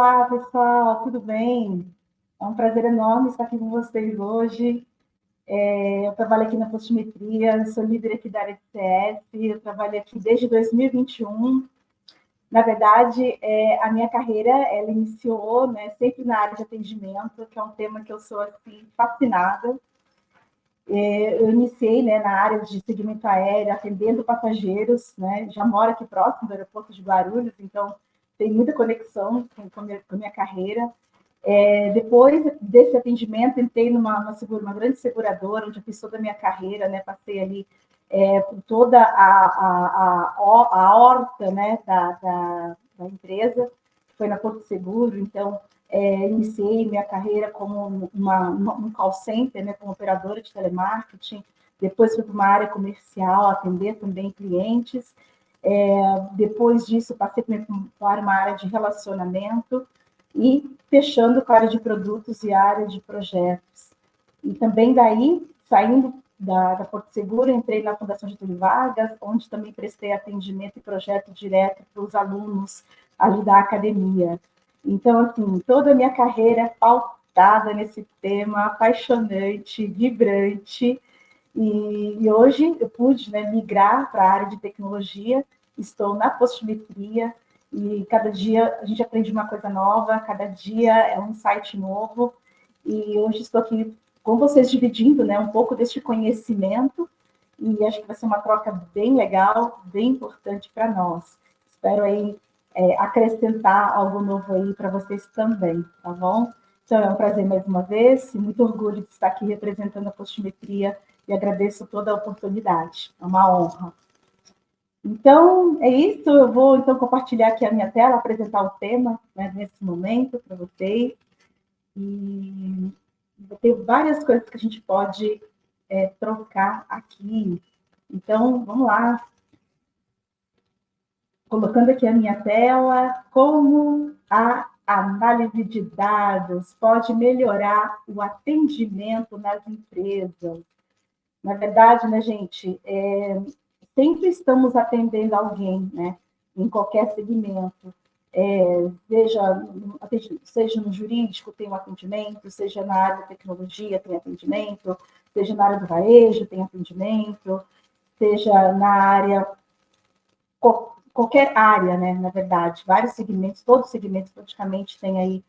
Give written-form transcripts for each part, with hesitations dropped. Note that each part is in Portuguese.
Olá, pessoal, tudo bem? É um prazer enorme estar aqui com vocês hoje. Eu trabalho aqui na Postimetria, sou líder aqui da área de CS, eu trabalho aqui desde 2021. Na verdade, a minha carreira, ela iniciou, né, sempre na área de atendimento, que é um tema que eu sou, assim, fascinada. Eu iniciei, né, na área de segmento aéreo, atendendo passageiros, né, já moro aqui próximo do aeroporto de Guarulhos, então tem muita conexão com a minha carreira. Depois desse atendimento, entrei uma grande seguradora, onde eu fiz toda a minha carreira, né, passei ali por toda a horta, né, da empresa, que foi na Porto Seguro, então iniciei minha carreira como um call center, né, como operadora de telemarketing, depois fui para uma área comercial, atender também clientes, depois disso passei para uma área de relacionamento e fechando com a área de produtos e a área de projetos. E também daí, saindo da Porto Seguro, entrei na Fundação Getúlio Vargas, onde também prestei atendimento e projeto direto para os alunos ali da academia. Então, assim, toda a minha carreira é pautada nesse tema, apaixonante, vibrante, e hoje eu pude, né, migrar para a área de tecnologia, estou na Postimetria, e cada dia a gente aprende uma coisa nova, cada dia é um insight novo, e hoje estou aqui com vocês dividindo, né, um pouco deste conhecimento, e acho que vai ser uma troca bem legal, bem importante para nós. Espero aí acrescentar algo novo aí para vocês também, tá bom? Então, é um prazer mais uma vez, e muito orgulho de estar aqui representando a Postimetria, e agradeço toda a oportunidade, é uma honra. Então, é isso, eu vou então compartilhar aqui a minha tela, apresentar o tema, né, nesse momento para vocês, e vou ter várias coisas que a gente pode trocar aqui. Então, vamos lá. Colocando aqui a minha tela, como a análise de dados pode melhorar o atendimento nas empresas. Na verdade, né, gente, sempre estamos atendendo alguém, né, em qualquer segmento. Seja no jurídico, tem um atendimento, seja na área da tecnologia, tem atendimento, seja na área do varejo, tem atendimento, seja na área, qualquer área, né, na verdade, vários segmentos, todos os segmentos praticamente têm aí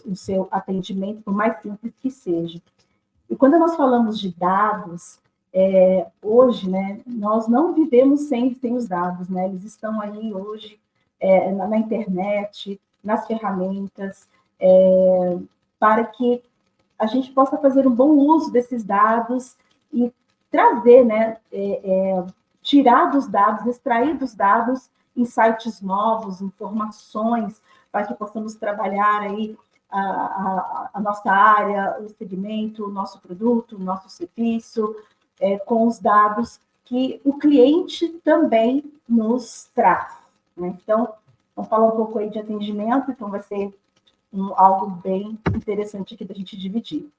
o seu atendimento, por mais simples que seja. E quando nós falamos de dados, hoje, né, nós não vivemos sem os dados, né? Eles estão aí hoje na internet, nas ferramentas, para que a gente possa fazer um bom uso desses dados e trazer, né, tirar dos dados, extrair dos dados insights novos, informações, para que possamos trabalhar aí a nossa área, o segmento, o nosso produto, o nosso serviço, com os dados que o cliente também nos traz, né? Então, vamos falar um pouco aí de atendimento, então vai ser algo bem interessante aqui da gente dividir.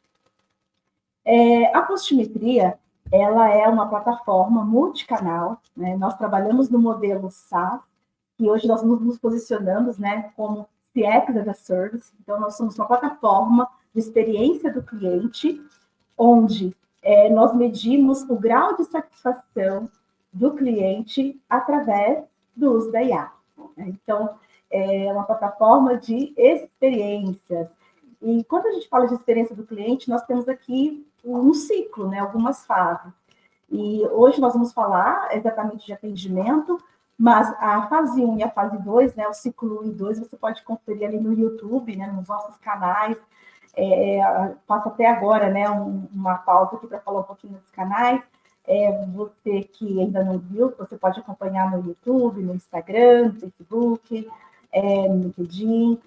A Postimetria, ela é uma plataforma multicanal, né? Nós trabalhamos no modelo SaaS, e hoje nós nos posicionamos, né, como CX as a Service. Então, nós somos uma plataforma de experiência do cliente, onde nós medimos o grau de satisfação do cliente através do uso da IA. Então, é uma plataforma de experiências. E quando a gente fala de experiência do cliente, nós temos aqui um ciclo, né, algumas fases. E hoje nós vamos falar exatamente de atendimento, mas a fase 1 e a fase 2, né, o ciclo 1 e 2, você pode conferir ali no YouTube, né, nos nossos canais. Passo até agora, né, uma pausa aqui para falar um pouquinho dos canais. Você que ainda não viu, você pode acompanhar no YouTube, no Instagram, no Facebook, no LinkedIn,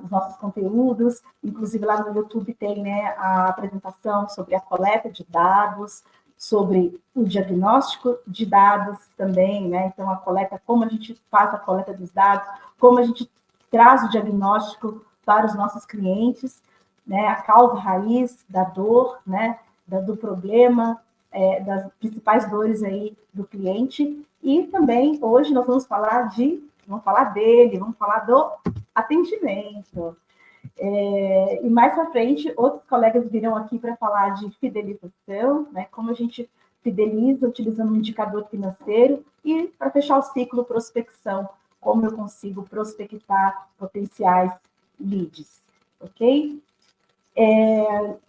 os nossos conteúdos. Inclusive, lá no YouTube tem, né, a apresentação sobre a coleta de dados, sobre o diagnóstico de dados também, né? Então, a coleta, como a gente faz a coleta dos dados, como a gente traz o diagnóstico para os nossos clientes, né? A causa raiz da dor, né? Do problema, das principais dores aí do cliente. E também, hoje, nós vamos falar dele, vamos falar do atendimento. E mais para frente, outros colegas virão aqui para falar de fidelização, né? Como a gente fideliza utilizando um indicador financeiro, e para fechar o ciclo, prospecção, como eu consigo prospectar potenciais leads, ok?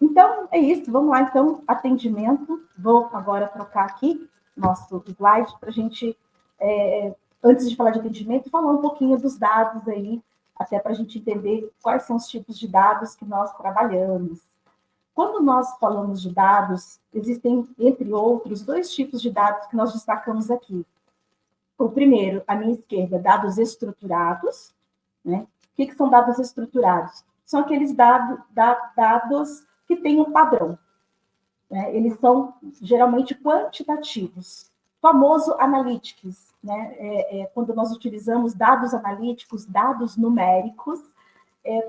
Então, é isso, vamos lá, então, atendimento. Vou agora trocar aqui nosso slide para a gente, antes de falar de atendimento, falar um pouquinho dos dados aí, até para a gente entender quais são os tipos de dados que nós trabalhamos. Quando nós falamos de dados, existem, entre outros, dois tipos de dados que nós destacamos aqui. O primeiro, à minha esquerda, dados estruturados, né? O que são dados estruturados? São aqueles dados que têm um padrão, né? Eles são geralmente quantitativos, famoso analytics, né? Quando nós utilizamos dados analíticos, dados numéricos,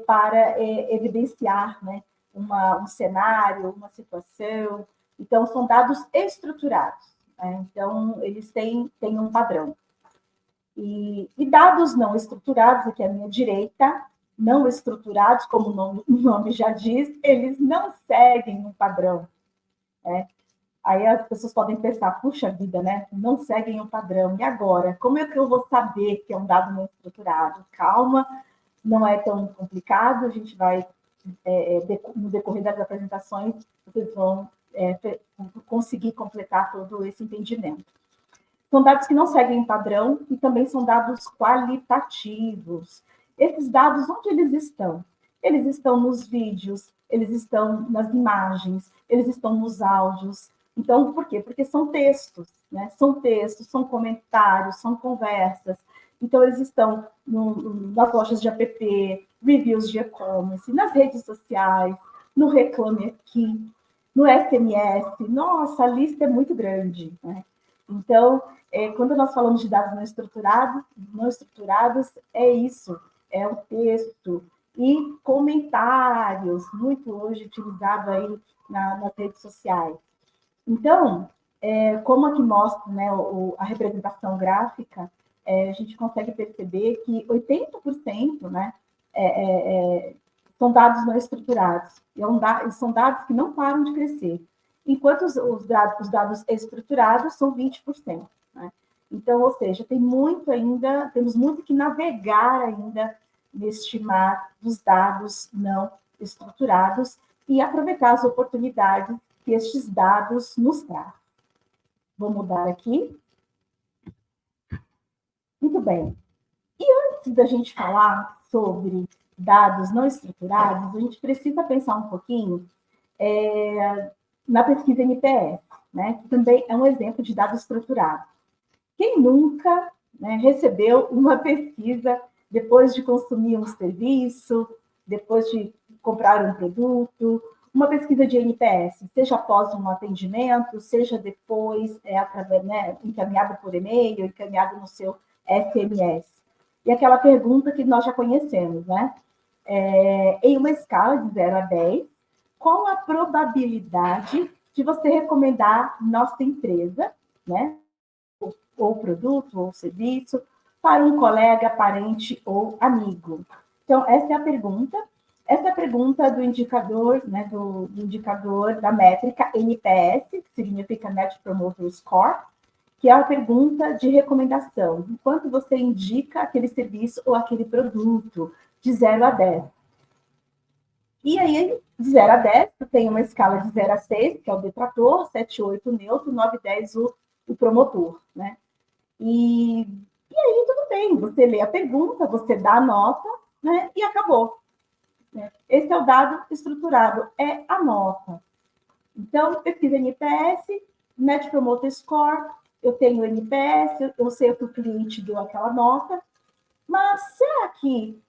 para evidenciar, né, um cenário, uma situação. Então, são dados estruturados, né? Então, eles têm um padrão. E dados não estruturados, aqui à minha direita, não estruturados, como o nome já diz, eles não seguem um padrão, né? Aí as pessoas podem pensar, puxa vida, né? Não seguem um padrão. E agora? Como é que eu vou saber que é um dado não estruturado? Calma, não é tão complicado, a gente vai, no decorrer das apresentações, vocês vão conseguir completar todo esse entendimento. São dados que não seguem um padrão e também são dados qualitativos. Esses dados, onde eles estão? Eles estão nos vídeos, eles estão nas imagens, eles estão nos áudios. Então, por quê? Porque são textos, né? São textos, são comentários, são conversas. Então, eles estão nas lojas de app, reviews de e-commerce, nas redes sociais, no Reclame Aqui, no SMS. Nossa, a lista é muito grande, né? Então, quando nós falamos de dados não estruturados, é isso, é o texto e comentários, muito hoje utilizado aí nas redes sociais. Então, como aqui mostra, né, a representação gráfica, a gente consegue perceber que 80%, né, são dados não estruturados, e são dados que não param de crescer, enquanto os dados estruturados são 20%. Né? Então, ou seja, temos muito que navegar ainda neste mar dos dados não estruturados e aproveitar as oportunidades que estes dados nos trazem. Vou mudar aqui. Muito bem. E antes da gente falar sobre dados não estruturados, a gente precisa pensar um pouquinho na pesquisa NPS, né, que também é um exemplo de dado estruturado. Quem nunca, né, recebeu uma pesquisa depois de consumir um serviço, depois de comprar um produto, uma pesquisa de NPS, seja após um atendimento, seja depois, através, né, encaminhado por e-mail, encaminhado no seu SMS. E aquela pergunta que nós já conhecemos, né? Em uma escala de 0 a 10, qual a probabilidade de você recomendar nossa empresa, né? Ou produto, ou serviço, para um colega, parente ou amigo? Então, essa é a pergunta. Essa é a pergunta do indicador, né, do indicador da métrica NPS, que significa Net Promoter Score, que é a pergunta de recomendação. Enquanto você indica aquele serviço ou aquele produto, de 0 a 10. E aí, de 0 a 10, tem uma escala de 0 a 6, que é o detrator, 7, 8, o neutro, 9, 10, o promotor, né? E aí, tudo bem, você lê a pergunta, você dá a nota, né? E acabou. Né? Esse é o dado estruturado, é a nota. Então, pesquisa NPS, Net Promoter Score, eu tenho NPS, eu sei que o cliente deu aquela nota, mas será que,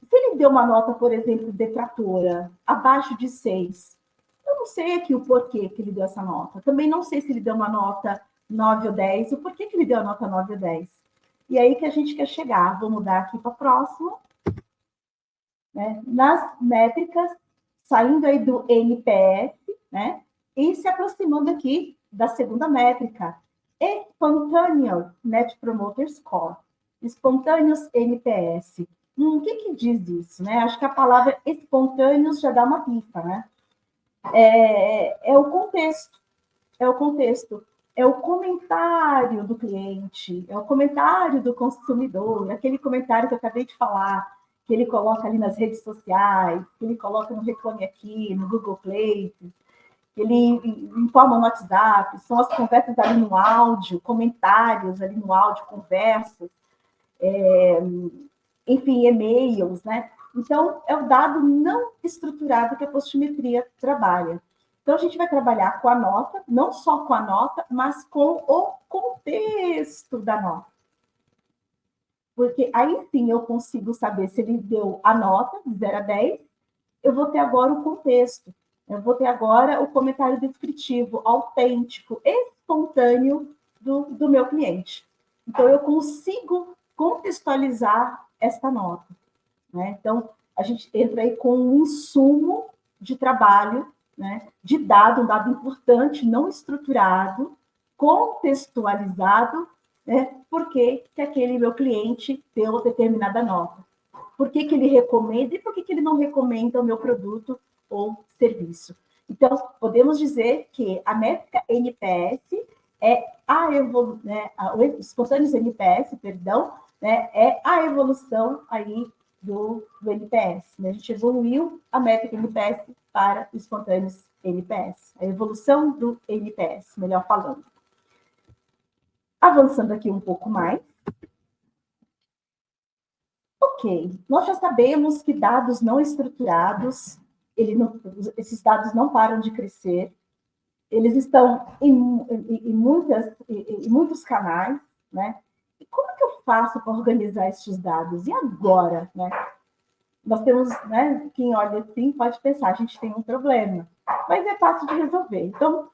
se ele deu uma nota, por exemplo, detratora, abaixo de 6, eu não sei aqui o porquê que ele deu essa nota. Também não sei se ele deu uma nota 9 ou 10, o porquê que ele deu a nota 9 ou 10. E aí que a gente quer chegar. Vou mudar aqui para a próxima. Né? Nas métricas, saindo aí do NPS, né? E se aproximando aqui da segunda métrica, Spontaneous Net Promoter Score, Spontaneous NPS. que diz isso, né? Acho que a palavra espontâneos já dá uma pista, né? É o contexto, é o contexto, é o comentário do cliente, é o comentário do consumidor, aquele comentário que eu acabei de falar, que ele coloca ali nas redes sociais, que ele coloca no Reclame Aqui, no Google Play, que ele informa no WhatsApp, são as conversas ali no áudio, comentários ali no áudio, conversas, enfim, e-mails, né? Então, é o dado não estruturado que a postimetria trabalha. Então, a gente vai trabalhar com a nota, não só com a nota, mas com o contexto da nota. Porque aí sim eu consigo saber se ele deu a nota de 0 a 10, eu vou ter agora o contexto, eu vou ter agora o comentário descritivo, autêntico, espontâneo do meu cliente. Então, eu consigo contextualizar esta nota, né? Então, a gente entra aí com um insumo de trabalho, né? De dado, um dado importante, não estruturado, contextualizado, né? Por que aquele meu cliente deu determinada nota? Por que ele recomenda e por que ele não recomenda o meu produto ou serviço? Então, podemos dizer que a métrica NPS é os espontâneos NPS, perdão, né, é a evolução aí do NPS. Né? A gente evoluiu a métrica NPS para os espontâneos NPS, a evolução do NPS, melhor falando. Avançando aqui um pouco mais. Ok, nós já sabemos que dados não estruturados, esses dados não param de crescer, eles estão em muitos canais, né? E como que eu faço para organizar esses dados? E agora, né? Nós temos, né? Quem olha assim pode pensar, a gente tem um problema, mas é fácil de resolver. Então,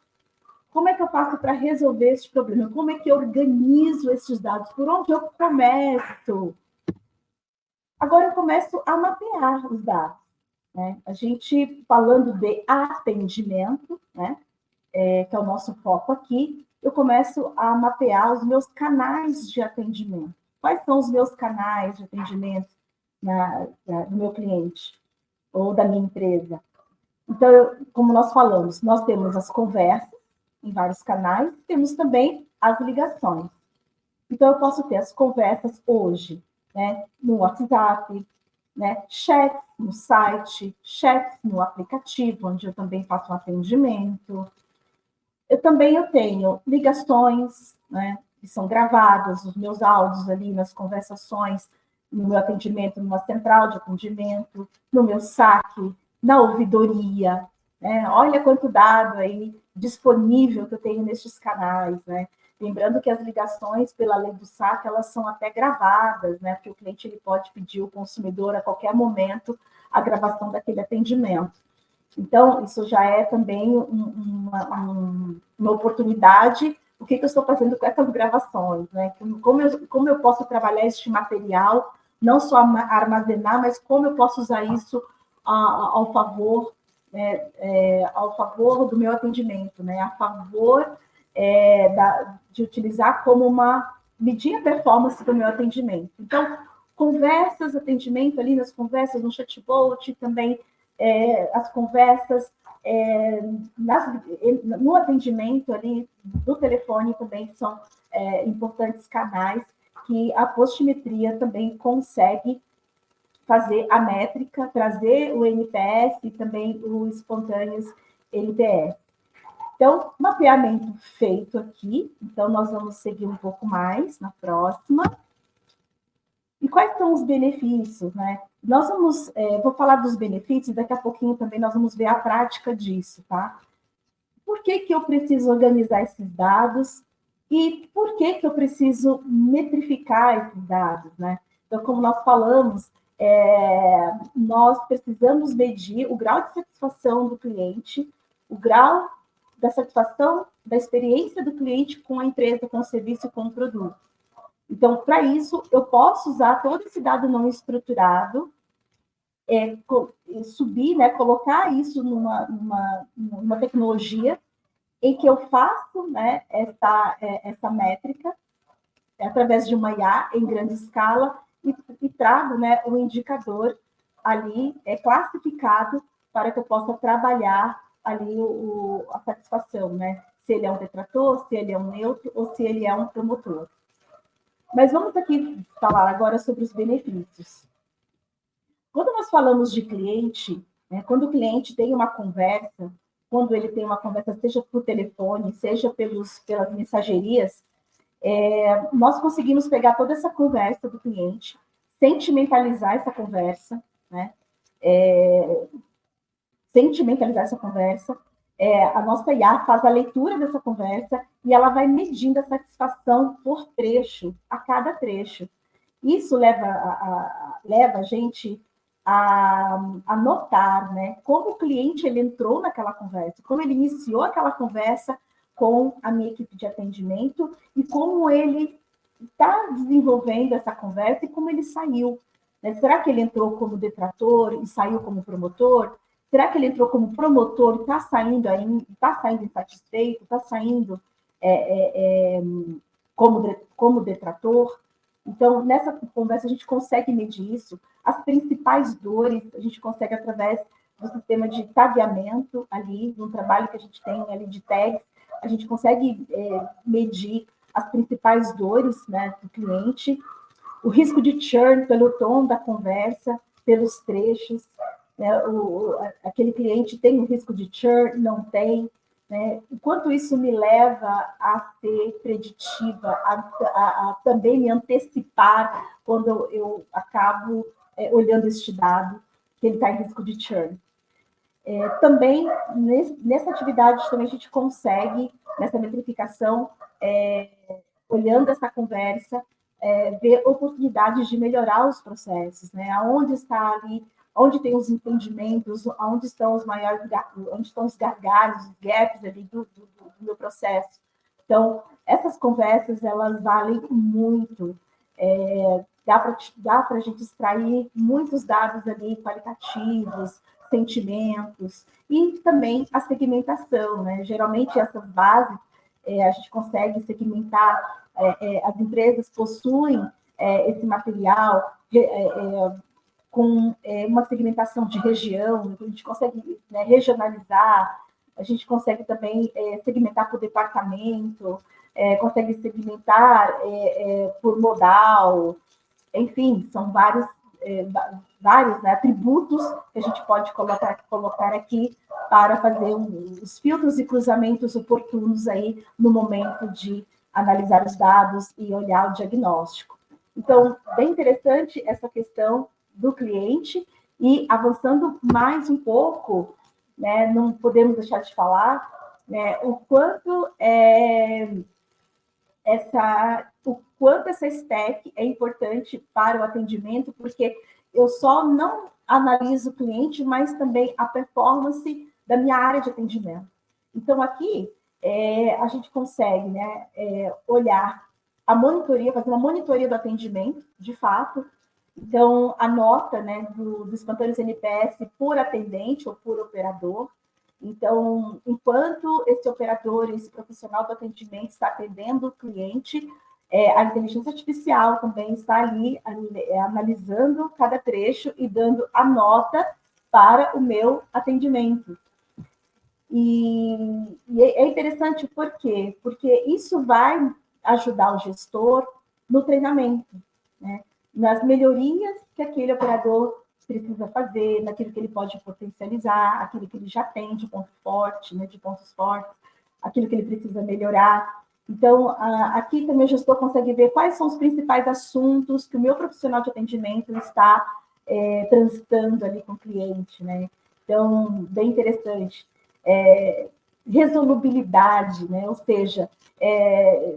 como é que eu faço para resolver esse problema? Como é que eu organizo esses dados? Por onde eu começo? Agora eu começo a mapear os dados. Né? A gente, falando de atendimento, né? Que é o nosso foco aqui, eu começo a mapear os meus canais de atendimento. Quais são os meus canais de atendimento do meu cliente ou da minha empresa? Então, como nós falamos, nós temos as conversas em vários canais, temos também as ligações. Então, eu posso ter as conversas hoje, né, no WhatsApp, né, chats no site, chats no aplicativo, onde eu também faço um atendimento. Eu tenho ligações, né, que são gravadas, os meus áudios ali nas conversações, no meu atendimento, numa central de atendimento, no meu saque, na ouvidoria. Né? Olha quanto dado aí disponível que eu tenho nesses canais, né? Lembrando que as ligações, pela lei do saque, elas são até gravadas, né? Porque o cliente ele pode pedir ao consumidor a qualquer momento a gravação daquele atendimento. Então, isso já é também uma oportunidade. O que eu estou fazendo com essas gravações? Né? Como eu posso trabalhar este material, não só armazenar, mas como eu posso usar isso ao favor do meu atendimento, né? A favor de utilizar como medir a performance do meu atendimento. Então, conversas, atendimento ali nas conversas, no chatbot, também as conversas no atendimento ali do telefone também são importantes canais que a postimetria também consegue fazer a métrica, trazer o NPS e também os espontâneos NPS. Então, mapeamento feito aqui. Então, nós vamos seguir um pouco mais na próxima. E quais são os benefícios, né? Nós vamos, vou falar dos benefícios, daqui a pouquinho também nós vamos ver a prática disso, tá? Por que eu preciso organizar esses dados e por que eu preciso metrificar esses dados, né? Então, como nós falamos, nós precisamos medir o grau de satisfação do cliente, o grau da satisfação da experiência do cliente com a empresa, com o serviço, com o produto. Então, para isso, eu posso usar todo esse dado não estruturado, subir, né, colocar isso numa tecnologia em que eu faço, né, essa métrica através de uma IA em grande escala e trago, né, o indicador ali classificado para que eu possa trabalhar ali a satisfação, né? Se ele é um detrator, se ele é um neutro ou se ele é um promotor. Mas vamos aqui falar agora sobre os benefícios. Quando nós falamos de cliente, né, quando o cliente tem uma conversa, quando ele tem uma conversa, seja por telefone, seja pelas mensagerias, nós conseguimos pegar toda essa conversa do cliente, sentimentalizar essa conversa, né? Sentimentalizar essa conversa. A nossa IA faz a leitura dessa conversa e ela vai medindo a satisfação por trecho, a cada trecho. Isso leva a gente a notar, né, como o cliente ele entrou naquela conversa, como ele iniciou aquela conversa com a minha equipe de atendimento e como ele está desenvolvendo essa conversa e como ele saiu. Né? Será que ele entrou como detrator e saiu como promotor? Será que ele entrou como promotor e está saindo insatisfeito, está saindo como detrator? Então, nessa conversa, a gente consegue medir isso. As principais dores, a gente consegue, através do sistema de tagueamento ali, no trabalho que a gente tem ali de tags, a gente consegue medir as principais dores, né, do cliente, o risco de churn pelo tom da conversa, pelos trechos, né, aquele cliente tem um risco de churn, não tem, né? O quanto isso me leva a ser preditiva, a também me antecipar quando eu acabo olhando este dado, que ele está em risco de churn. Também, nessa atividade, também a gente consegue, nessa metrificação, olhando essa conversa, ver oportunidades de melhorar os processos, né? Aonde está ali, onde tem os entendimentos, onde estão os maiores, onde estão os gargalos, os gaps ali do meu processo. Então, essas conversas, elas valem muito. Dá para a gente extrair muitos dados ali qualitativos, sentimentos, e também a segmentação, né? Geralmente, essas bases, a gente consegue segmentar, as empresas possuem esse material com uma segmentação de região, a gente consegue, né, regionalizar, a gente consegue também segmentar por departamento, consegue segmentar por modal, enfim, são vários, né, atributos que a gente pode colocar aqui para fazer os filtros e cruzamentos oportunos aí no momento de analisar os dados e olhar o diagnóstico. Então, bem interessante essa questão do cliente, e avançando mais um pouco, né, não podemos deixar de falar, né, o quanto essa stack é importante para o atendimento, porque eu só não analiso o cliente, mas também a performance da minha área de atendimento. Então, aqui, a gente consegue, né, olhar a monitoria, fazer uma monitoria do atendimento, de fato. Então, a nota, né, dos plantões NPS por atendente ou por operador. Então, enquanto esse operador, esse profissional do atendimento está atendendo o cliente, a inteligência artificial também está ali analisando cada trecho e dando a nota para o meu atendimento. E é interessante por quê? Porque isso vai ajudar o gestor no treinamento, né? Nas melhorias que aquele operador precisa fazer, naquilo que ele pode potencializar, aquilo que ele já tem de ponto forte, né, de pontos fortes, aquilo que ele precisa melhorar. Então, aqui também o gestor consegue ver quais são os principais assuntos que o meu profissional de atendimento está transitando ali com o cliente, né? Então, bem interessante. Resolubilidade, né? Ou seja,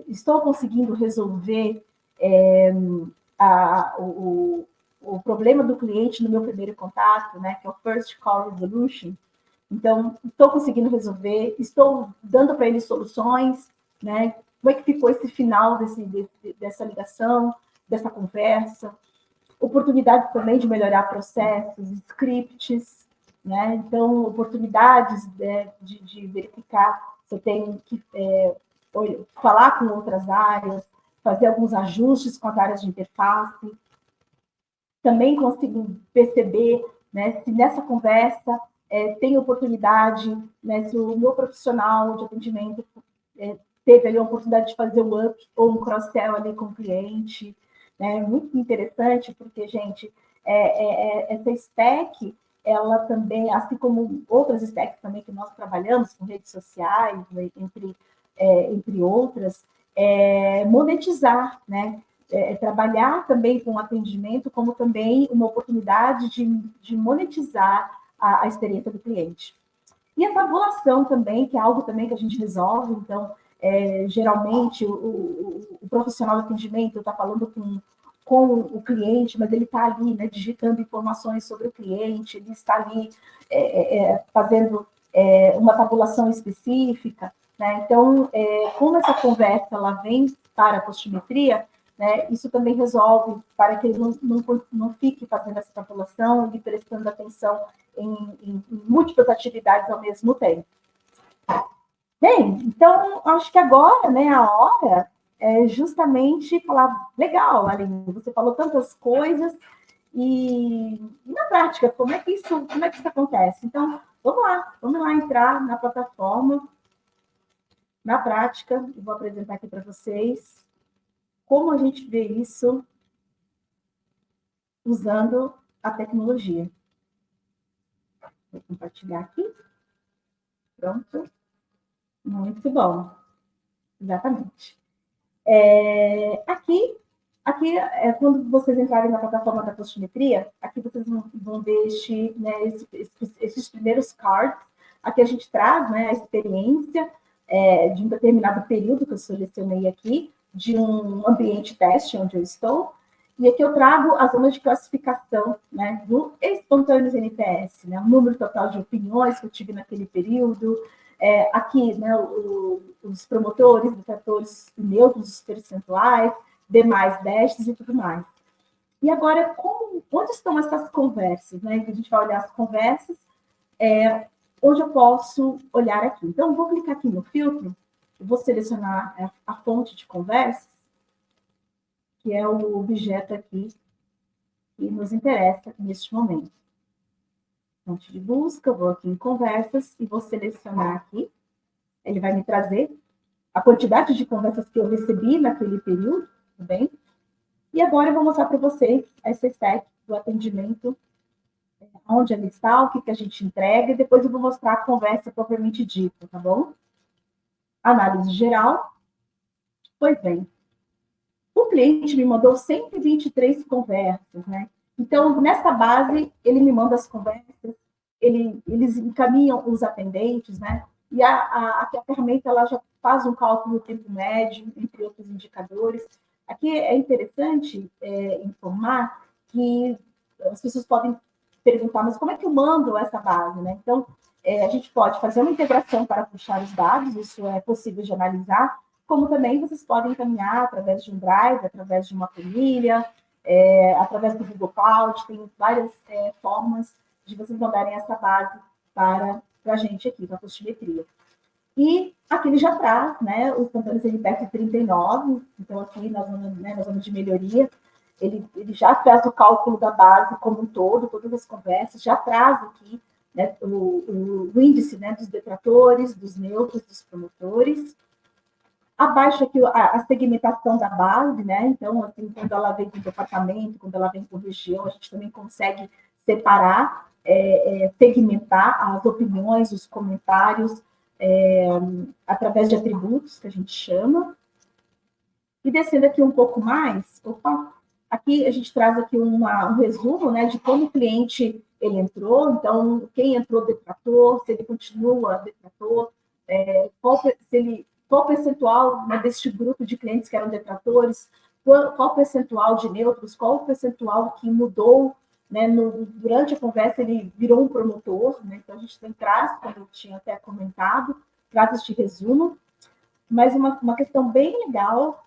estou conseguindo resolver o problema do cliente no meu primeiro contato, né, que é o First Call Resolution. Então, estou conseguindo resolver, estou dando para ele soluções, né? Como é que ficou esse final dessa ligação, dessa conversa? Oportunidade também de melhorar processos, scripts, né? Então, oportunidades de verificar se eu tenho que falar com outras áreas, fazer alguns ajustes com as áreas de interface. também consigo perceber, né, se nessa conversa tem oportunidade, né, se o meu profissional de atendimento teve ali a oportunidade de fazer um up ou um cross-sell ali com o cliente. Né? Muito interessante, porque, gente, essa stack, ela também, assim como outras stacks também que nós trabalhamos com redes sociais, né, entre outras, monetizar, né? Trabalhar também com atendimento como também uma oportunidade de monetizar a experiência do cliente. E a tabulação também, que é algo também que a gente resolve, então, geralmente, o profissional de atendimento está falando com o cliente, mas ele está ali, né, digitando informações sobre o cliente, ele está ali fazendo uma tabulação específica, né? Então, como essa conversa ela vem para a postimetria, né, isso também resolve para que ele não fique fazendo essa tabulação e prestando atenção em múltiplas atividades ao mesmo tempo. Bem, então, acho que agora, né, a hora é justamente falar, legal, Aline, você falou tantas coisas, e na prática, como é que isso acontece? Então, vamos lá entrar na plataforma, na prática, eu vou apresentar aqui para vocês como a gente vê isso usando a tecnologia. Vou compartilhar aqui. Pronto. Muito bom. Exatamente. Aqui quando vocês entrarem na plataforma da postimetria, aqui vocês vão ver esses primeiros cards. Aqui a gente traz, né, a experiência de um determinado período que eu selecionei aqui, de um ambiente teste onde eu estou, e aqui eu trago a zona de classificação, né, do espontâneos NPS, né, o número total de opiniões que eu tive naquele período, aqui, né, os promotores, detratores neutros, os percentuais, demais testes e tudo mais. E agora, onde estão essas conversas? Né? A gente vai olhar as conversas, onde eu posso olhar aqui. Então, vou clicar aqui no filtro, vou selecionar a fonte de conversas, que é o objeto aqui que nos interessa neste momento. Fonte de busca, vou aqui em conversas e vou selecionar aqui. Ele vai me trazer a quantidade de conversas que eu recebi naquele período, tudo bem? E agora eu vou mostrar para vocês essa stack do atendimento, onde ela está, o que a gente entrega, e depois eu vou mostrar a conversa propriamente dita, tá bom? Análise geral. Pois bem, o cliente me mandou 123 conversas, né? Então, nessa base, ele me manda as conversas, eles encaminham os atendentes, né? E a ferramenta ela já faz um cálculo do tempo médio, entre outros indicadores. Aqui é interessante informar que as pessoas podem perguntar, mas como é que eu mando essa base, né? Então, a gente pode fazer uma integração para puxar os dados, isso é possível de analisar, como também vocês podem encaminhar através de um Drive, através de uma planilha, através do Google Cloud, tem várias formas de vocês mandarem essa base para a gente aqui, para a postimetria. E aqui ele já traz, né, os cantores NPS 39, então aqui na zona de melhoria, ele já traz o cálculo da base como um todo, todas as conversas, já traz aqui, né, o índice, né, dos detratores, dos neutros, dos promotores. Abaixo aqui a segmentação da base, né? Então, assim, quando ela vem com departamento, quando ela vem com região, a gente também consegue separar, segmentar as opiniões, os comentários, através de atributos, que a gente chama. E descendo aqui um pouco mais, aqui a gente traz aqui um resumo, né, de como o cliente ele entrou, então, quem entrou detrator, se ele continua detrator, qual percentual, né, deste grupo de clientes que eram detratores, qual percentual de neutros, qual percentual que mudou, né, durante a conversa ele virou um promotor, né, então a gente traz, como eu tinha até comentado, traz este resumo, mas uma questão bem legal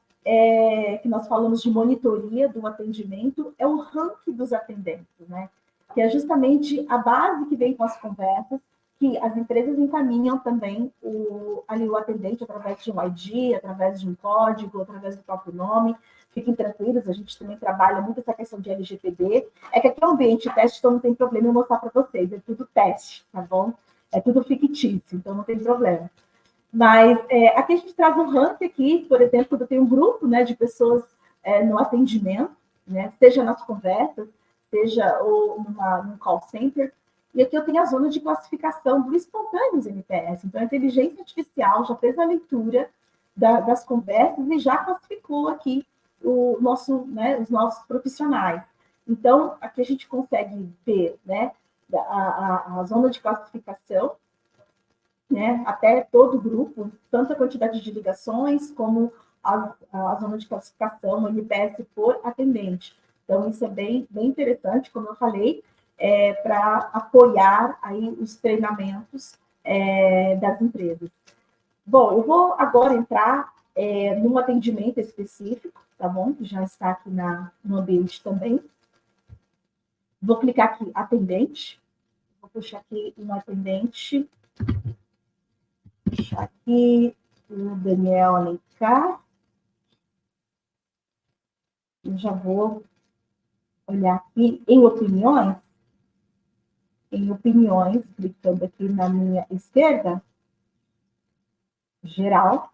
que nós falamos de monitoria do atendimento é o ranking dos atendentes, né, que é justamente a base que vem com as conversas, que as empresas encaminham também o atendente através de um ID, através de um código, através do próprio nome, fiquem tranquilos, a gente também trabalha muito essa questão de LGPD. É que aqui é um ambiente de teste, então não tem problema eu mostrar para vocês, é tudo teste, tá bom? É tudo fictício, então não tem problema. Mas aqui a gente traz um ranking aqui, por exemplo, quando eu tenho um grupo, né, de pessoas no atendimento, né, seja nas conversas, seja num call center, e aqui eu tenho a zona de classificação do espontâneos NPS. Então, a inteligência artificial já fez a leitura das conversas e já classificou aqui os nossos profissionais. Então, aqui a gente consegue ver, né, a zona de classificação, né, até todo o grupo, tanto a quantidade de ligações como a zona de classificação, o NPS por atendente. Então, isso é bem interessante, como eu falei, para apoiar aí os treinamentos das empresas. Bom, eu vou agora entrar num atendimento específico, tá bom? Que já está aqui no ambiente também. Vou clicar aqui, atendente. Vou puxar aqui um atendente. Vou puxar aqui o Daniel Alencar. Eu já vou olhar aqui em opiniões. Em opiniões, clicando aqui na minha esquerda, geral.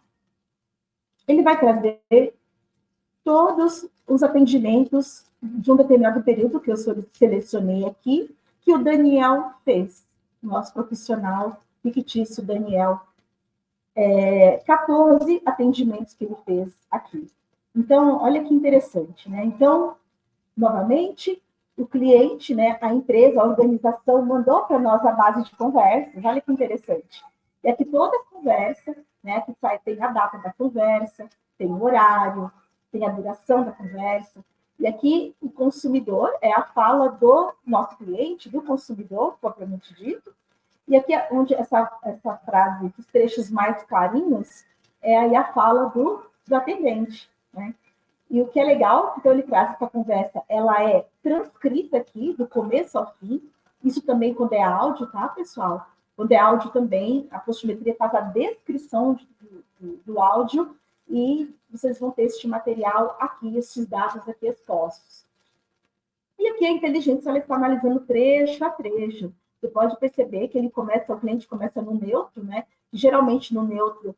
Ele vai trazer todos os atendimentos de um determinado período que eu selecionei aqui, que o Daniel fez, nosso profissional fictício Daniel. 14 atendimentos que ele fez aqui. Então, olha que interessante, né? Então, novamente, o cliente, né, a empresa, a organização mandou para nós a base de conversas, olha que interessante. E aqui toda conversa, né, que sai, tem a data da conversa, tem o horário, tem a duração da conversa. E aqui o consumidor é a fala do nosso cliente, do consumidor, propriamente dito. E aqui onde essa frase, os trechos mais clarinhos, é aí a fala do atendente, né? E o que é legal, então ele traz essa conversa, ela é transcrita aqui, do começo ao fim. Isso também quando é áudio, tá, pessoal? Quando é áudio também, a Postimetria faz a descrição do áudio e vocês vão ter este material aqui, esses dados aqui expostos. E aqui a inteligência ela está analisando trecho a trecho. Você pode perceber que o cliente começa no neutro, né? Geralmente no neutro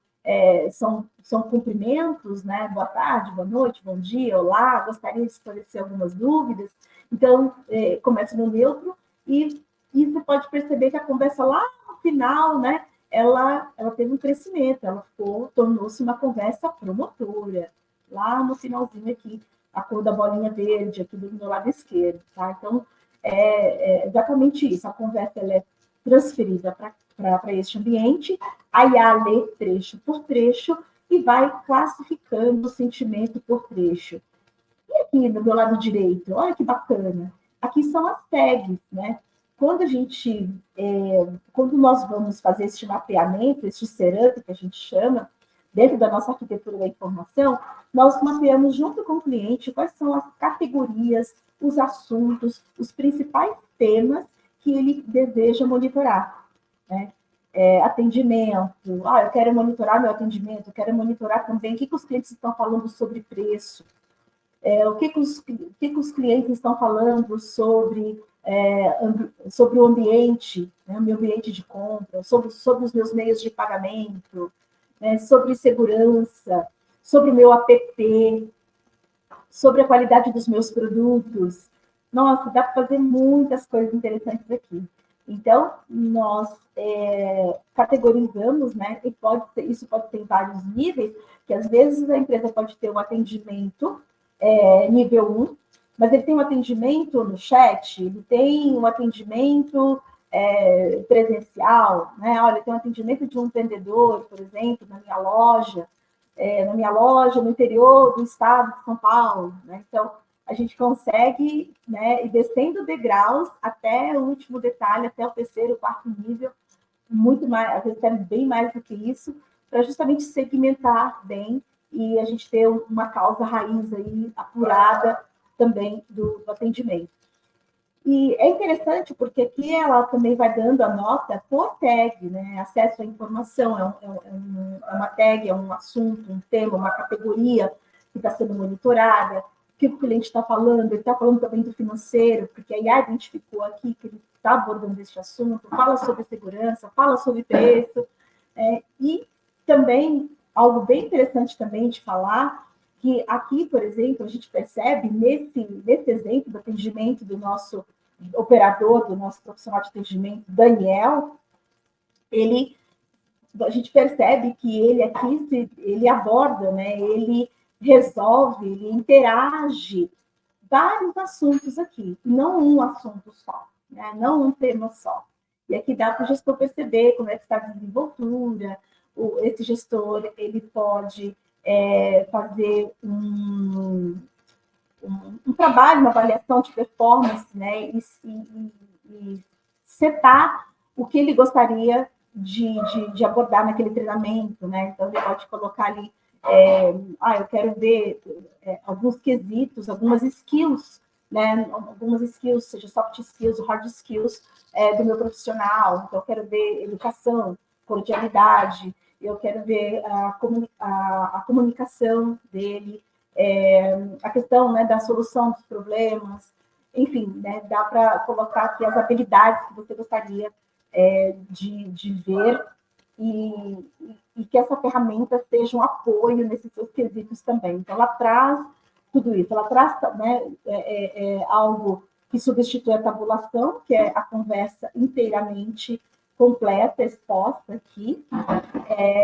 são cumprimentos, né? Boa tarde, boa noite, bom dia, olá, gostaria de esclarecer algumas dúvidas. Então, começa no neutro e você pode perceber que a conversa lá no final, né? Ela teve um crescimento, tornou-se uma conversa promotora, lá no finalzinho aqui, a cor da bolinha verde aqui do meu lado esquerdo, tá? Então, é exatamente isso, a conversa ela é transferida para este ambiente, a IA lê trecho por trecho e vai classificando o sentimento por trecho. E aqui do meu lado direito, olha que bacana, aqui são as tags, né? Quando nós vamos fazer este mapeamento, este setup que a gente chama, dentro da nossa arquitetura da informação, nós mapeamos junto com o cliente quais são as categorias, os assuntos, os principais temas que ele deseja monitorar, né? Atendimento, eu quero monitorar meu atendimento, eu quero monitorar também o que os clientes estão falando sobre preço, o que os clientes estão falando sobre o ambiente, né, o meu ambiente de compra, sobre os meus meios de pagamento, né, sobre segurança, sobre o meu app, sobre a qualidade dos meus produtos. Nossa, dá para fazer muitas coisas interessantes aqui. Então, nós categorizamos, né? E isso pode ter vários níveis, que às vezes a empresa pode ter um atendimento nível 1, mas ele tem um atendimento no chat, ele tem um atendimento presencial, né? Olha, tem um atendimento de um vendedor, por exemplo, na minha loja no interior do estado de São Paulo, né? Então, a gente consegue, né, ir descendo degraus até o último detalhe, até o terceiro, quarto nível, muito mais, às vezes até bem mais do que isso, para justamente segmentar bem e a gente ter uma causa raiz aí apurada também do atendimento. E é interessante porque aqui ela também vai dando a nota por tag, né? Acesso à informação é uma tag, é um assunto, um tema, uma categoria. que está sendo monitorada, o que o cliente está falando, ele está falando também do financeiro, porque a IA identificou aqui que ele está abordando esse assunto, fala sobre segurança, fala sobre preço, e também, algo bem interessante também de falar, que aqui, por exemplo, a gente percebe nesse exemplo do atendimento do nosso operador, do nosso profissional de atendimento, Daniel, a gente percebe que ele aqui, ele aborda, né, ele resolve, ele interage vários assuntos aqui, não um assunto só, né, não um tema só. E aqui dá para o gestor perceber como é que está a desenvoltura, esse gestor ele pode fazer um trabalho, uma avaliação de performance, né, e setar o que ele gostaria de abordar naquele treinamento, né? Então, ele pode colocar ali, eu quero ver alguns quesitos, algumas skills, né? Algumas skills, seja soft skills, hard skills do meu profissional. Então, eu quero ver educação, cordialidade, eu quero ver a comunicação dele, a questão, né, da solução dos problemas, enfim, né, dá para colocar aqui as habilidades que você gostaria de ver e que essa ferramenta seja um apoio nesses seus quesitos também. Então, ela traz tudo isso, ela traz, né, algo que substitui a tabulação, que é a conversa inteiramente completa, exposta aqui,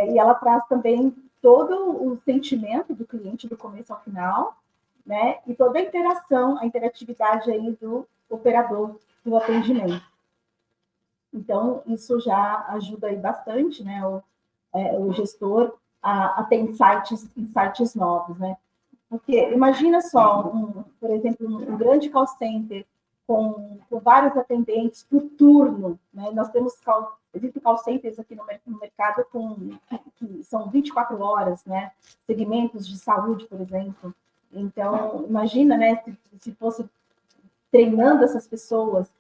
e ela traz também todo o sentimento do cliente do começo ao final, né? E toda a interação, a interatividade aí do operador do atendimento. Então, isso já ajuda aí bastante, né? O gestor a ter insights novos, né? Porque imagina só, por exemplo, um grande call center com vários atendentes por turno, né? Nós temos existem call centers aqui no mercado que são 24 horas, né? Segmentos de saúde, por exemplo. Então, imagina, né, se fosse treinando essas pessoas,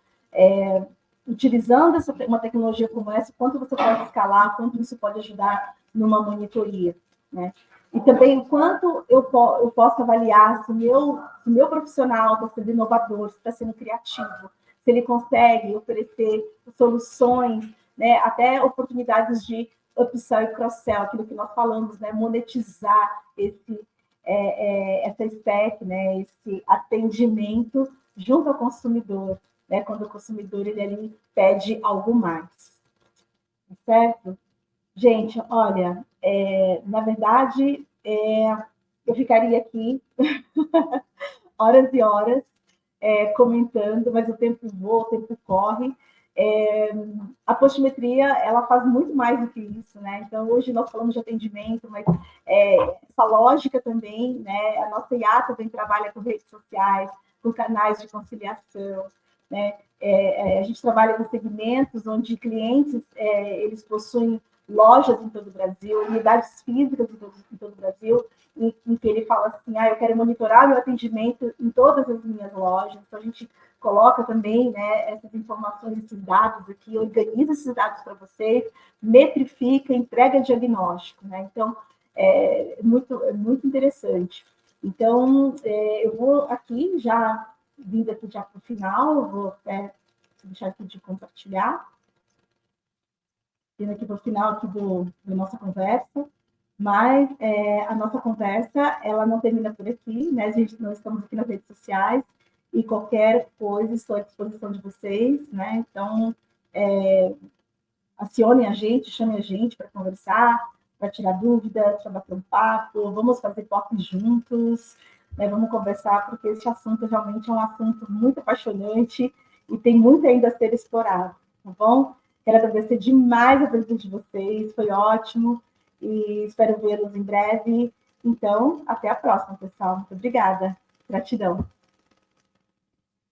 utilizando uma tecnologia como essa, quanto você pode escalar, quanto isso pode ajudar numa monitoria, né? E também o quanto eu posso avaliar se o meu profissional está sendo inovador, se está sendo criativo, se ele consegue oferecer soluções, né, até oportunidades de upsell e cross-sell, aquilo que nós falamos, né, monetizar essa stack, né, esse atendimento junto ao consumidor, né, quando o consumidor ele ali pede algo mais, certo? Gente, olha, na verdade, eu ficaria aqui horas e horas comentando, mas o tempo voa, o tempo corre. A postimetria, ela faz muito mais do que isso, né? Então, hoje nós falamos de atendimento, mas essa lógica também, né? A nossa IA também trabalha com redes sociais, com canais de conciliação, né? A gente trabalha com segmentos onde clientes, eles possuem lojas em todo o Brasil, unidades físicas em todo o Brasil, em que ele fala assim, eu quero monitorar meu atendimento em todas as minhas lojas. Então, a gente coloca também, né, essas informações, esses dados aqui, organiza esses dados para vocês, metrifica, entrega diagnóstico, né? Então, é muito interessante. Então, eu vou aqui, já vindo aqui já para o final, vou deixar aqui de compartilhar, vindo aqui para o final aqui da nossa conversa, mas a nossa conversa, ela não termina por aqui, né? Nós estamos aqui nas redes sociais, e qualquer coisa, estou à disposição de vocês, né? Então, acionem a gente, chamem a gente para conversar, para tirar dúvidas, para bater um papo, vamos fazer POC juntos, né? Vamos conversar, porque esse assunto realmente é um assunto muito apaixonante e tem muito ainda a ser explorado, tá bom? Quero agradecer demais a presença de vocês, foi ótimo, e espero vê-los em breve. Então, até a próxima, pessoal. Muito obrigada. Gratidão.